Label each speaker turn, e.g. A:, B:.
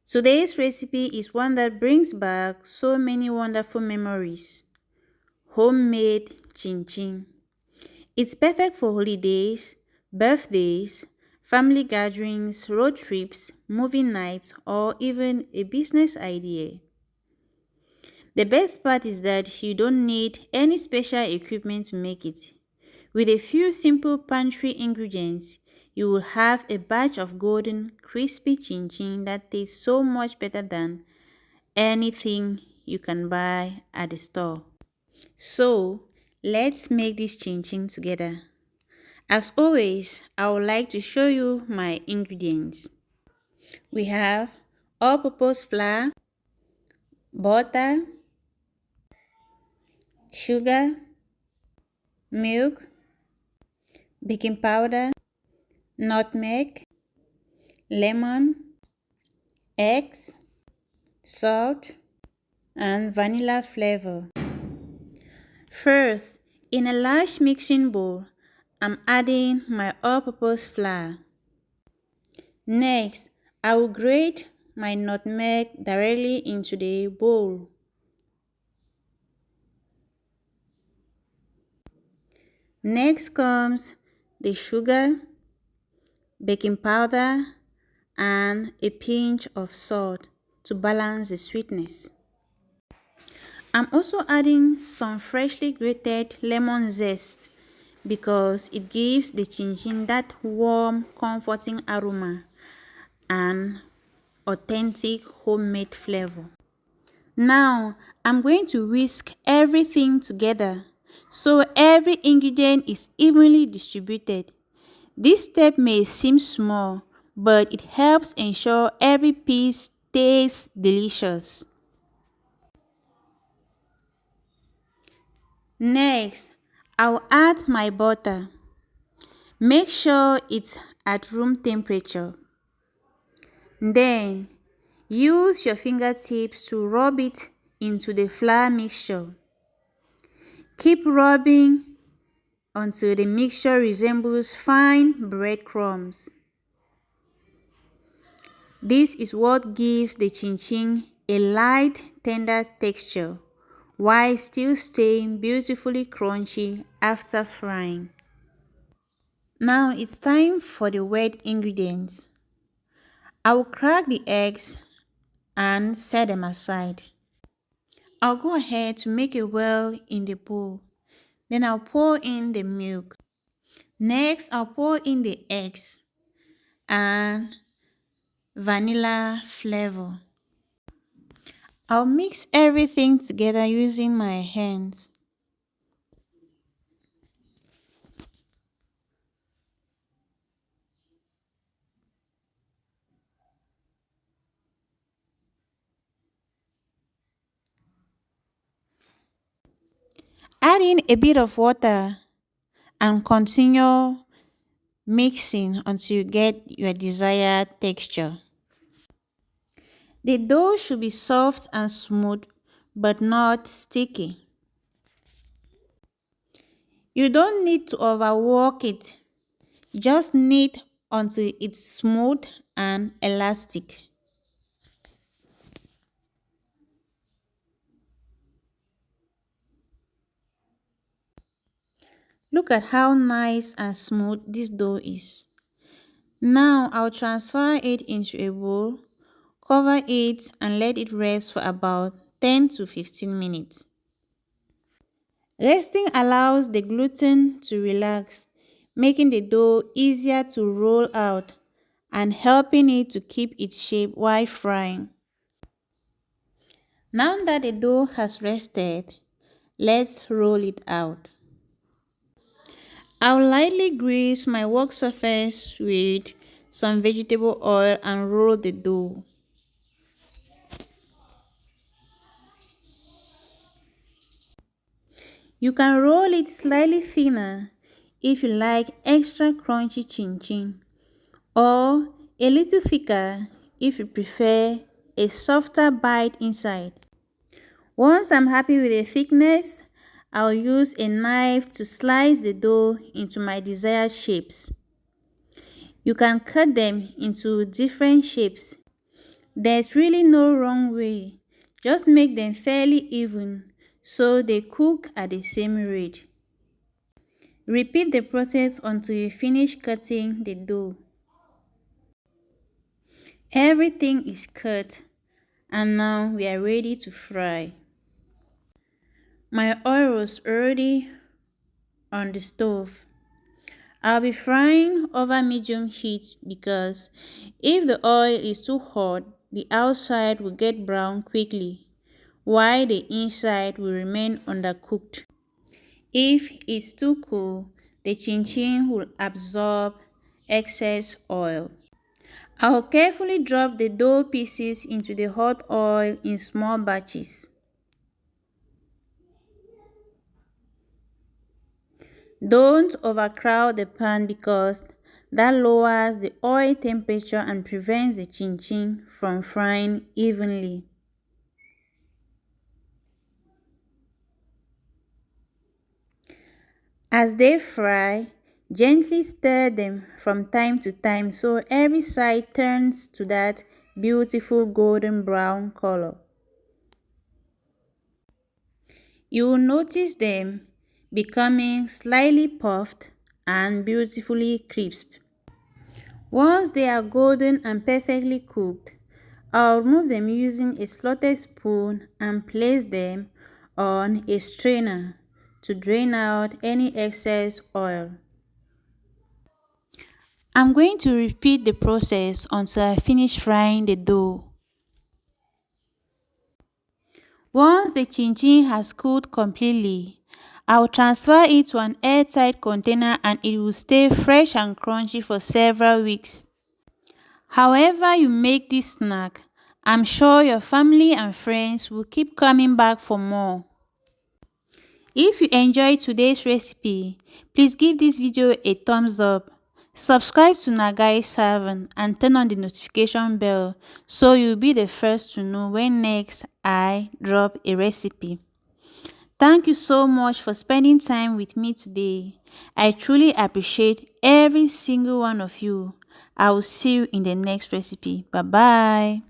A: Today's recipe is one that brings back so many wonderful memories. Homemade chin chin. It's perfect for holidays, birthdays, family gatherings, road trips, movie nights, or even a business idea. The best part is that you don't need any special equipment to make it. With a few simple pantry ingredients, you will have a batch of golden, crispy chin chin that tastes so much better than anything you can buy at the store. So, let's make this chin chin together. As always, I would like to show you my ingredients. We have all-purpose flour, butter, sugar, milk, baking powder, nutmeg, lemon, eggs, salt, and vanilla flavor. First, in a large mixing bowl, I'm adding my all-purpose flour. Next, I will grate my nutmeg directly into the bowl. Next comes the sugar, baking powder, and a pinch of salt to balance the sweetness. I'm also adding some freshly grated lemon zest because it gives the chin chin that warm, comforting aroma and authentic homemade flavor. Now, I'm going to whisk everything together so every ingredient is evenly distributed. This step may seem small, but it helps ensure every piece tastes delicious. Next, I'll add my butter. Make sure it's at room temperature. Then, use your fingertips to rub it into the flour mixture. Keep rubbing until the mixture resembles fine breadcrumbs. This is what gives the chin chin a light, tender texture while still staying beautifully crunchy after frying. Now it's time for the wet ingredients. I will crack the eggs and set them aside. I'll go ahead to make a well in the bowl. Then I'll pour in the milk. Next, I'll pour in the eggs and vanilla flavor. I'll mix everything together using my hands. Add in a bit of water and continue mixing until you get your desired texture. The dough should be soft and smooth, but not sticky. You don't need to overwork it. Just knead until it's smooth and elastic. Look at how nice and smooth this dough is. Now I'll transfer it into a bowl, cover it and let it rest for about 10 to 15 minutes. Resting allows the gluten to relax, making the dough easier to roll out and helping it to keep its shape while frying. Now that the dough has rested, let's roll it out. I'll lightly grease my work surface with some vegetable oil and roll the dough. You can roll it slightly thinner if you like extra crunchy chin chin, or a little thicker if you prefer a softer bite inside. Once I'm happy with the thickness, I'll use a knife to slice the dough into my desired shapes. You can cut them into different shapes. There's really no wrong way. Just make them fairly even so they cook at the same rate. Repeat the process until you finish cutting the dough. Everything is cut and now we are ready to fry. My oil was already on the stove. I'll be frying over medium heat because if the oil is too hot, the outside will get brown quickly, while the inside will remain undercooked. If it's too cool, the chin-chin will absorb excess oil. I'll carefully drop the dough pieces into the hot oil in small batches. Don't overcrowd the pan because that lowers the oil temperature and prevents the chin-chin from frying evenly. As they fry, gently stir them from time to time so every side turns to that beautiful golden brown color. You will notice them becoming slightly puffed and beautifully crisp. Once they are golden and perfectly cooked, I'll remove them using a slotted spoon and place them on a strainer to drain out any excess oil. I'm going to repeat the process until I finish frying the dough. Once the chin-chin has cooled completely, I'll transfer it to an airtight container and it will stay fresh and crunchy for several weeks. However you make this snack, I'm sure your family and friends will keep coming back for more. If you enjoyed today's recipe, please give this video a thumbs up. Subscribe to Nagai 7 and turn on the notification bell so you'll be the first to know when next I drop a recipe. Thank you so much for spending time with me today. I truly appreciate every single one of you. I will see you in the next recipe. Bye bye.